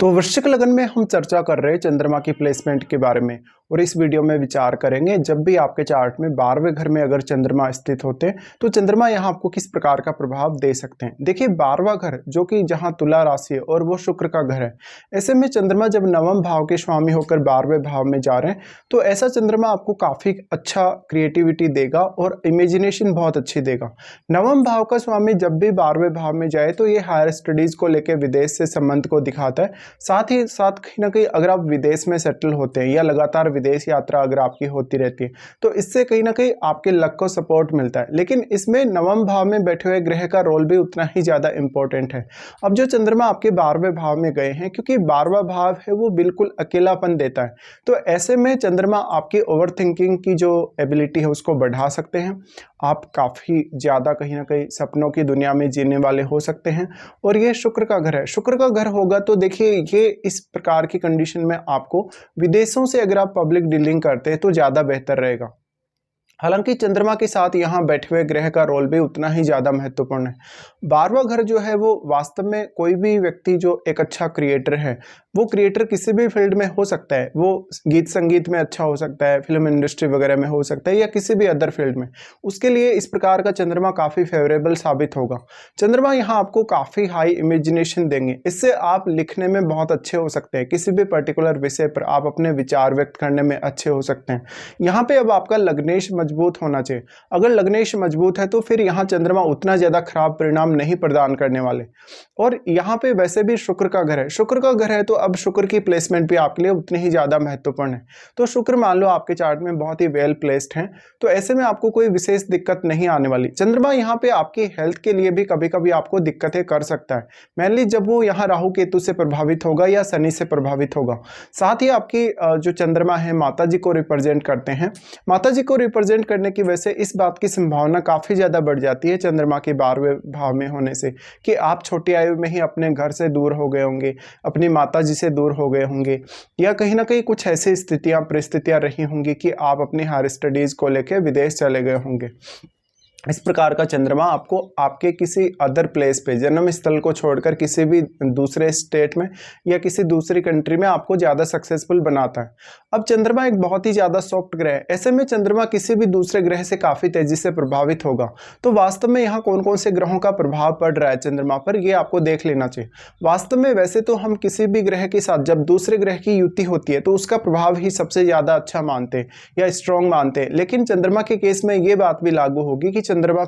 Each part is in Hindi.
तो वृश्चिक लगन में हम चर्चा कर रहे हैं चंद्रमा की प्लेसमेंट के बारे में। और इस वीडियो में विचार करेंगे जब भी आपके चार्ट में 12वें घर में अगर चंद्रमा स्थित होते हैं तो चंद्रमा यहाँ आपको किस प्रकार का प्रभाव दे सकते हैं। देखिए 12वां घर जो कि जहाँ तुला राशि है और वो शुक्र का घर है, ऐसे में चंद्रमा जब नवम भाव के स्वामी होकर 12वें भाव में जा रहे हैं तो ऐसा चंद्रमा आपको काफी अच्छा क्रिएटिविटी देगा और इमेजिनेशन बहुत अच्छी देगा। नवम भाव का स्वामी जब भी 12वें भाव में जाए तो ये हायर स्टडीज को लेकर विदेश से संबंध को दिखाता है। साथ ही साथ कहीं ना कहीं अगर आप विदेश में सेटल होते हैं या लगातार विदेश यात्रा अगर आपकी होती रहती है तो इससे कहीं ना कहीं आपके लक को सपोर्ट मिलता है। लेकिन इसमें नवम भाव में बैठे हुए ग्रह का रोल भी उतना ही ज्यादा इंपॉर्टेंट है। अब जो चंद्रमा आपके 12वें भाव में गए हैं, क्योंकि 12वां भाव है वो बिल्कुल अकेलापन देता है, तो ऐसे में चंद्रमा आपकी ओवर थिंकिंग की जो एबिलिटी है उसको बढ़ा सकते हैं। आप काफी ज्यादा कहीं ना कहीं सपनों की दुनिया में जीने वाले हो सकते हैं। और ये शुक्र का घर है, शुक्र का घर होगा तो देखिए ये इस प्रकार की कंडीशन में आपको विदेशों से अगर आप पब्लिक डीलिंग करते हैं तो ज्यादा बेहतर रहेगा। हालांकि चंद्रमा के साथ यहाँ बैठे हुए ग्रह का रोल भी उतना ही ज्यादा महत्वपूर्ण है। 12वां घर जो है वो वास्तव में कोई भी व्यक्ति जो एक अच्छा क्रिएटर है, वो क्रिएटर किसी भी फील्ड में हो सकता है। वो गीत संगीत में अच्छा हो सकता है, फिल्म इंडस्ट्री वगैरह में हो सकता है या किसी भी अदर फील्ड में, उसके लिए इस प्रकार का चंद्रमा काफी फेवरेबल साबित होगा। चंद्रमा यहाँ आपको काफी हाई इमेजिनेशन देंगे, इससे आप लिखने में बहुत अच्छे हो सकते हैं। किसी भी पर्टिकुलर विषय पर आप अपने विचार व्यक्त करने में अच्छे हो सकते हैं। यहाँ पे अब आपका लग्नेश मजबूत होना चाहिए। अगर लग्नेश मजबूत है तो फिर यहाँ चंद्रमा उतना ज्यादा खराब परिणाम नहीं प्रदान करने वाले। और यहाँ पे वैसे भी शुक्र का घर है, शुक्र का घर है तो अब शुक्र की प्लेसमेंट भी आपके लिए उतनी ही ज्यादा महत्वपूर्ण है। तो शुक्र मान लो आपके चार्ट में बहुत ही वेल प्लेस्ड है, तो ऐसे में आपको कोई विशेष दिक्कत नहीं आने वाली। चंद्रमा यहाँ पे आपकी हेल्थ के लिए भी कभी कभी आपको दिक्कतें कर सकता है, मेनली जब वो यहाँ राहु केतु से प्रभावित होगा या शनि से प्रभावित होगा। साथ ही आपकी जो चंद्रमा है माता जी को रिप्रेजेंट करते हैं, माता जी को रिप्रेजेंट करने की वजह से इस बात की संभावना काफी ज्यादा बढ़ जाती है चंद्रमा के 12वें भाव में होने से कि आप छोटी आयु में ही अपने घर से दूर हो गए होंगे, अपनी माता जी से दूर हो गए होंगे, या कहीं ना कहीं कुछ ऐसी स्थितियां परिस्थितियां रही होंगी कि आप अपनी हायर स्टडीज को लेकर विदेश चले गए होंगे। इस प्रकार का चंद्रमा आपको आपके किसी अदर प्लेस पे, जन्म स्थल को छोड़कर किसी भी दूसरे स्टेट में या किसी दूसरी कंट्री में आपको ज्यादा सक्सेसफुल बनाता है। अब चंद्रमा एक बहुत ही ज्यादा सॉफ्ट ग्रह है, ऐसे में चंद्रमा किसी भी दूसरे ग्रह से काफी तेजी से प्रभावित होगा। तो वास्तव में यहाँ कौन कौन से ग्रहों का प्रभाव पड़ रहा है चंद्रमा पर, ये आपको देख लेना चाहिए। वास्तव में वैसे तो हम किसी भी ग्रह के साथ जब दूसरे ग्रह की युति होती है तो उसका प्रभाव ही सबसे ज्यादा अच्छा मानते हैं या स्ट्रॉन्ग मानते हैं, लेकिन चंद्रमा के केस में ये बात भी लागू होगी कि चंद्रमा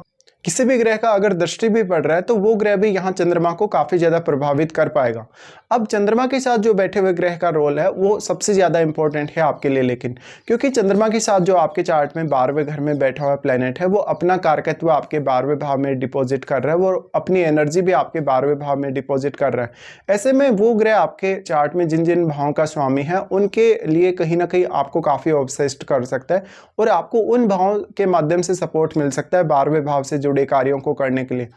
किसी भी ग्रह का अगर दृष्टि भी पड़ रहा है तो वो ग्रह भी यहाँ चंद्रमा को काफी ज्यादा प्रभावित कर पाएगा। अब चंद्रमा के साथ जो बैठे हुए ग्रह का रोल है वो सबसे ज्यादा इंपॉर्टेंट है आपके लिए, लेकिन क्योंकि चंद्रमा के साथ जो आपके चार्ट में 12वें घर में बैठा हुआ प्लेनेट है वो अपना कारकत्व आपके 12वें भाव में डिपॉजिट कर रहा है, वो अपनी एनर्जी भी आपके 12वें भाव में डिपॉजिट कर रहा है। ऐसे में वो ग्रह आपके चार्ट में जिन जिन भावों का स्वामी है उनके लिए कहीं ना कहीं आपको काफी ऑब्सेस्ड कर सकता है और आपको उन भावों के माध्यम से सपोर्ट मिल सकता है 12वें भाव से जुड़े कार्यों को करने के लिए।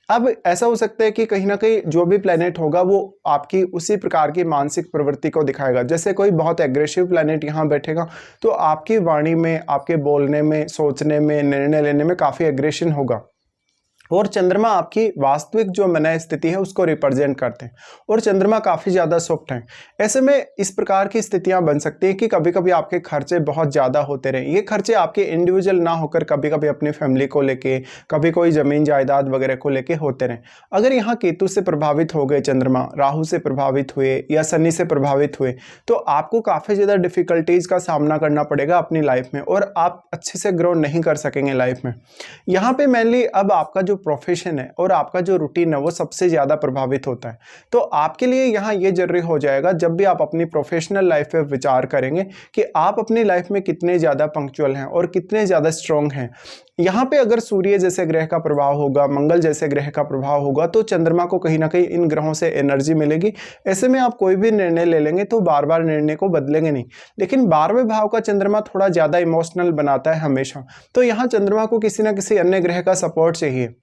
अब ऐसा हो सकता है कि कहीं ना कहीं जो भी प्लेनेट होगा वो आपकी उसी प्रकार की मानसिक प्रवृत्ति को दिखाएगा। जैसे कोई बहुत एग्रेसिव प्लेनेट यहाँ बैठेगा तो आपकी वाणी में, आपके बोलने में, सोचने में, निर्णय लेने में काफी एग्रेशन होगा। और चंद्रमा आपकी वास्तविक जो मन स्थिति है उसको रिप्रेजेंट करते हैं और चंद्रमा काफी ज्यादा सॉफ्ट है। ऐसे में इस प्रकार की स्थितियां बन सकती हैं कि कभी कभी आपके खर्चे बहुत ज्यादा होते रहे। ये खर्चे आपके इंडिविजुअल ना होकर कभी कभी अपनी फैमिली को लेके, कभी कोई जमीन जायदाद वगैरह को लेके होते रहे। अगर यहाँ केतु से प्रभावित हो गए चंद्रमा, राहु से प्रभावित हुए या शनि से प्रभावित हुए तो आपको काफी ज्यादा डिफिकल्टीज का सामना करना पड़ेगा अपनी लाइफ में और आप अच्छे से ग्रो नहीं कर सकेंगे लाइफ में। यहाँ पे मेनली अब आपका जो प्रोफेशन है और आपका जो रूटीन है वो सबसे ज्यादा प्रभावित होता है। तो आपके लिए यहाँ ये जरूरी हो जाएगा जब भी आप अपनी प्रोफेशनल लाइफ पे विचार करेंगे कि आप अपनी लाइफ में कितने ज्यादा पंक्चुअल हैं और कितने ज्यादा स्ट्रांग हैं। यहाँ पे अगर सूर्य जैसे ग्रह का प्रभाव होगा, मंगल जैसे ग्रह का प्रभाव होगा तो चंद्रमा को कहीं ना कहीं इन ग्रहों से एनर्जी मिलेगी। ऐसे में आप कोई भी निर्णय ले लेंगे तो बार बार निर्णय को बदलेंगे नहीं। लेकिन 12वें भाव का चंद्रमा थोड़ा ज्यादा इमोशनल बनाता है हमेशा, तो यहाँ चंद्रमा को किसी ना किसी अन्य ग्रह का सपोर्ट चाहिए।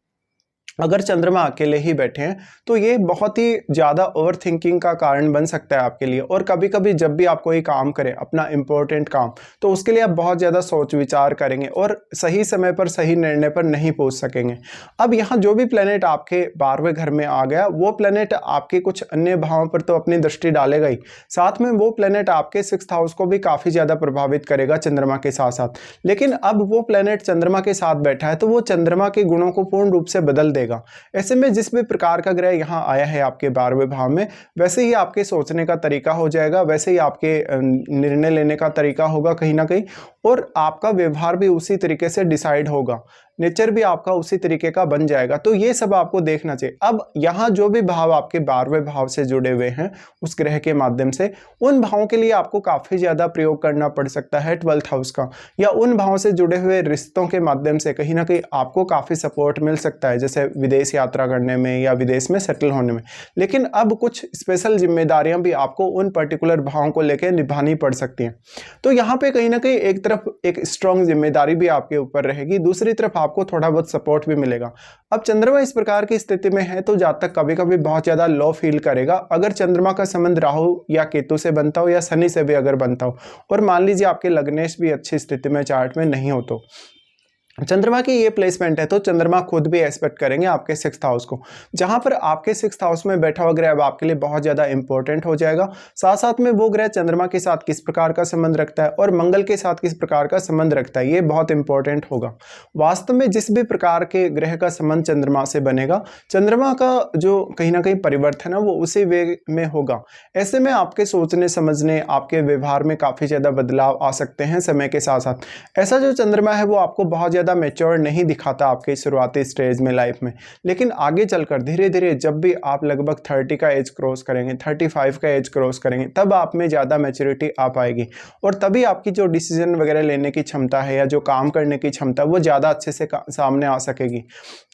अगर चंद्रमा अकेले ही बैठे हैं तो ये बहुत ही ज़्यादा ओवर थिंकिंग का कारण बन सकता है आपके लिए। और कभी कभी जब भी आप कोई काम करें, अपना इम्पोर्टेंट काम, तो उसके लिए आप बहुत ज़्यादा सोच विचार करेंगे और सही समय पर सही निर्णय पर नहीं पहुंच सकेंगे। अब यहाँ जो भी प्लेनेट आपके 12वें घर में आ गया, वो प्लेनेट आपके कुछ अन्य भावों पर तो अपनी दृष्टि डालेगा ही, साथ में वो प्लेनेट आपके 6th हाउस को भी काफ़ी ज़्यादा प्रभावित करेगा चंद्रमा के साथ साथ। लेकिन अब वो प्लेनेट चंद्रमा के साथ बैठा है तो वो चंद्रमा के गुणों को पूर्ण रूप से बदल देगा। ऐसे में जिस भी प्रकार का ग्रह यहाँ आया है आपके 12वें भाव में, वैसे ही आपके सोचने का तरीका हो जाएगा, वैसे ही आपके निर्णय लेने का तरीका होगा कहीं ना कहीं, और आपका व्यवहार भी उसी तरीके से डिसाइड होगा, नेचर भी आपका उसी तरीके का बन जाएगा। तो ये सब आपको देखना चाहिए। अब यहाँ जो भी भाव आपके 12वें भाव से जुड़े हुए हैं उस ग्रह के माध्यम से, उन भावों के लिए आपको काफ़ी ज़्यादा प्रयोग करना पड़ सकता है 12th हाउस का, या उन भावों से जुड़े हुए रिश्तों के माध्यम से कहीं ना कहीं आपको काफ़ी सपोर्ट मिल सकता है, जैसे विदेश यात्रा करने में या विदेश में सेटल होने में। लेकिन अब कुछ स्पेशल जिम्मेदारियां भी आपको उन पर्टिकुलर भावों को लेकर निभानी पड़ सकती हैं। तो यहाँ पे कहीं ना कहीं एक तरफ एक स्ट्रॉन्ग जिम्मेदारी भी आपके ऊपर रहेगी, दूसरी तरफ आपको थोड़ा बहुत सपोर्ट भी मिलेगा। अब चंद्रमा इस प्रकार की स्थिति में है तो जातक कभी कभी बहुत ज्यादा लो फील करेगा। अगर चंद्रमा का संबंध राहु या केतु से बनता हो या शनि से भी अगर बनता हो, और मान लीजिए आपके लग्नेश भी अच्छी स्थिति में चार्ट में नहीं हो, तो चंद्रमा की ये प्लेसमेंट है तो चंद्रमा खुद भी एक्सपेक्ट करेंगे आपके 6th हाउस को, जहां पर आपके 6th हाउस में बैठा हुआ ग्रह अब आपके लिए बहुत ज्यादा इंपॉर्टेंट हो जाएगा। साथ साथ में वो ग्रह चंद्रमा के साथ किस प्रकार का संबंध रखता है और मंगल के साथ किस प्रकार का संबंध रखता है, ये बहुत इंपॉर्टेंट होगा। वास्तव में जिस भी प्रकार के ग्रह का संबंध चंद्रमा से बनेगा, चंद्रमा का जो कहीं ना कहीं परिवर्तन है वो उसी वे में होगा। ऐसे में आपके सोचने समझने, आपके व्यवहार में काफी ज्यादा बदलाव आ सकते हैं समय के साथ साथ। ऐसा जो चंद्रमा है वो आपको बहुत ज्यादा मैच्योर नहीं दिखाता आपके शुरुआती स्टेज में लाइफ में, लेकिन आगे चलकर धीरे धीरे जब भी आप लगभग 30 का एज क्रॉस करेंगे, 35 का एज क्रॉस करेंगे, तब आप में ज़्यादा मैच्योरिटी आ पाएगी और तभी आपकी जो डिसीजन वगैरह लेने की क्षमता है या जो काम करने की क्षमता वो ज़्यादा अच्छे से सामने आ सकेगी।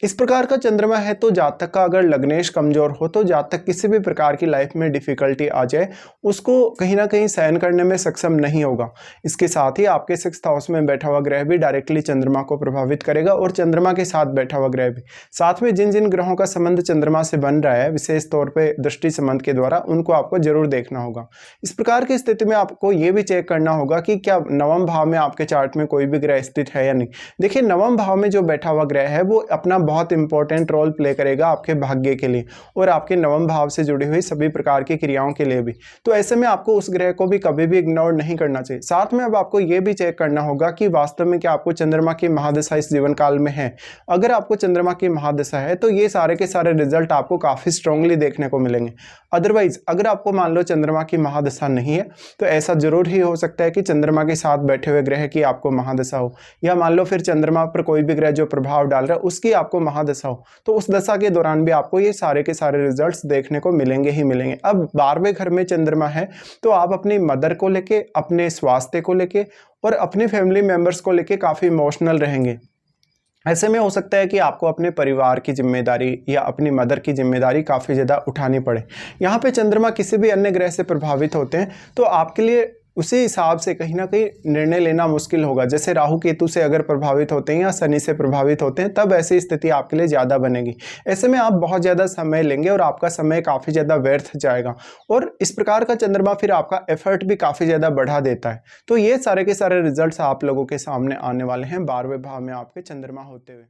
इस प्रकार का चंद्रमा है तो जातक का अगर लग्नेश कमजोर हो तो जातक किसी भी प्रकार की लाइफ में डिफिकल्टी आ जाए उसको कहीं ना कहीं सहन करने में सक्षम नहीं होगा। इसके साथ ही आपके 6th हाउस में बैठा हुआ ग्रह भी डायरेक्टली चंद्रमा को प्रभावित करेगा और चंद्रमा के साथ बैठा हुआ ग्रह भी। साथ में जिन जिन ग्रहों का संबंध चंद्रमा से बन रहा है विशेष तौर पे दृष्टि संबंध के द्वारा, उनको आपको जरूर देखना होगा। इस प्रकार की स्थिति में आपको ये भी चेक करना होगा कि क्या नवम भाव में आपके चार्ट में कोई भी ग्रह स्थित है या नहीं। देखिए नवम भाव में जो बैठा हुआ ग्रह है वो अपना बहुत इंपॉर्टेंट रोल प्ले करेगा आपके भाग्य के लिए और आपके नवम भाव से जुड़ी हुई सभी प्रकार की क्रियाओं के लिए भी। तो ऐसे में आपको उस ग्रह को भी कभी भी इग्नोर नहीं करना चाहिए। साथ में अब आपको ये भी चेक करना होगा कि वास्तव में क्या आपको चंद्रमा की महादशा इस जीवन काल में है। अगर आपको चंद्रमा की महादशा है तो ये सारे के सारे रिजल्ट आपको काफी स्ट्रांगली देखने को मिलेंगे। अदरवाइज अगर आपको मान लो चंद्रमा की महादशा नहीं है तो ऐसा जरूर ही हो सकता है कि चंद्रमा के साथ बैठे हुए ग्रह की आपको महादशा हो, या मान लो फिर चंद्रमा पर कोई भी ग्रह जो प्रभाव डाल रहा है उसकी आपको महादशा हो, तो उस दशा के दौरान भी आपको ये सारे के सारे रिजल्ट्स देखने को मिलेंगे ही मिलेंगे। अब 12वें घर में चंद्रमा है तो आप अपनी मदर को लेके, अपने स्वास्थ्य को लेके और अपने फैमिली मेंबर्स को लेके काफी इमोशनल रहेंगे। ऐसे में हो सकता है कि आपको अपने परिवार की जिम्मेदारी या अपनी मदर की जिम्मेदारी काफ़ी ज़्यादा उठानी पड़े। यहाँ पे चंद्रमा किसी भी अन्य ग्रह से प्रभावित होते हैं तो आपके लिए उसी हिसाब से कहीं ना कहीं निर्णय लेना मुश्किल होगा। जैसे राहु केतु से अगर प्रभावित होते हैं या शनि से प्रभावित होते हैं तब ऐसी स्थिति आपके लिए ज़्यादा बनेगी। ऐसे में आप बहुत ज़्यादा समय लेंगे और आपका समय काफ़ी ज़्यादा व्यर्थ जाएगा और इस प्रकार का चंद्रमा फिर आपका एफर्ट भी काफ़ी ज़्यादा बढ़ा देता है। तो ये सारे के सारे रिजल्ट्स आप लोगों के सामने आने वाले हैं 12वें भाव में आपके चंद्रमा होते हुए।